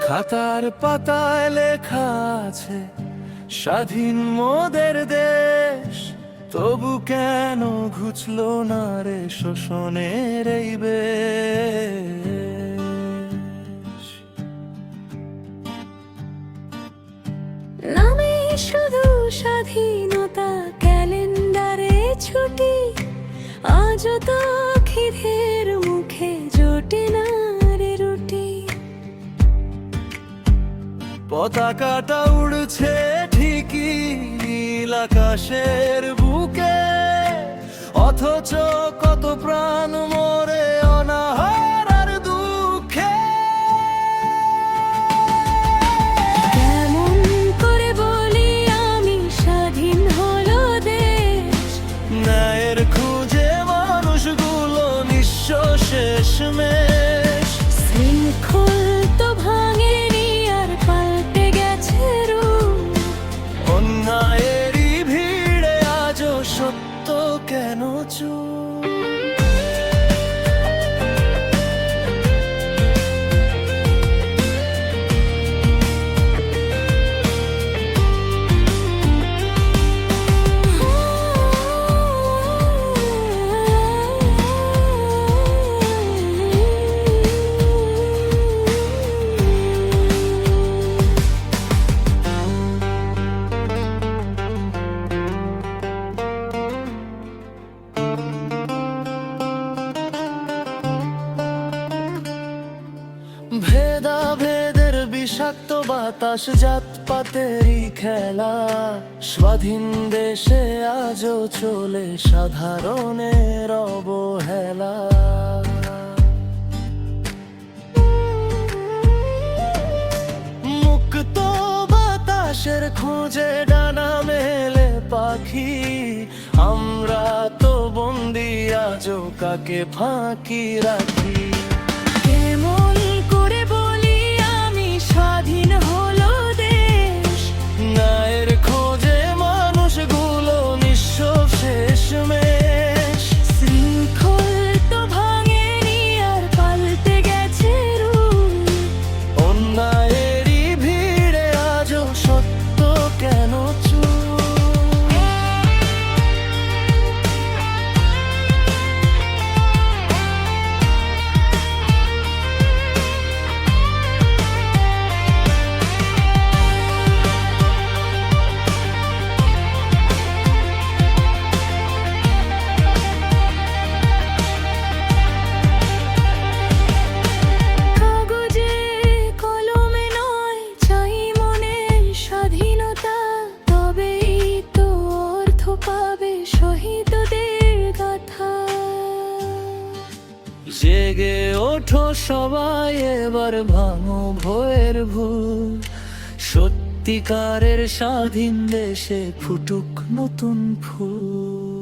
খাতার পাতায় লেখা আছে স্বাধীন মোদের দেশ, তবু কেন ঘুচলো না রে শোষণের এই বেশ। নামে শুধু স্বাধীনতা, ক্যালেন্ডারে ছুটি, আজও তো খিদের মুখে জোটে না রে রুটি। পতাকাটা উড়ছে ঠিকই নীল আকাশের বুকে, অথচ কত প্রাণ মরে অনাহার আর দুঃখে। কেমন করে বলি আমি স্বাধীন হলো দেশ, ন্যায়ের খুঁজে মানুষগুলো নিঃস্ব শেষমেশ। শৃঙ্খল তো ভাঙেনি আর পাল্টে গেছে রূপ। অন্যায়েরই ভিড়ে আজও সত্য কেন চুপ? ভেদাভেদের বিষাক্ত বাতাস, জাতপাতেরই খেলা, স্বাধীন দেশে আজও চলে সাধারণের অবহেলা। মুক্ত বাতাসের খোঁজে ডানা মেলে পাখি, আমরা তো বন্দি আজও কাকে ফাঁকি রাখি। কেমন করে বলি আমি স্বাধীন হলো দেশ, ন্যায়ের খোঁজে মানুষগুলো নিঃস্ব শেষমেশ। শৃঙ্খল তো ভাঙেনি আর পাল্টে গেছে রূপ। অন্যায়েরই ভিড়ে আজও সত্য কেন চুপ? কাগজে কলমে নয় চাই মনের স্বাধীনতা, তবেই তো অর্থ পাবে শহীদদের গাথা। জেগে ওঠো সবাই এবার, ভাঙো ভয়ের ভুল, সত্যিকারের স্বাধীন দেশে ফুটুক নতুন ফুল।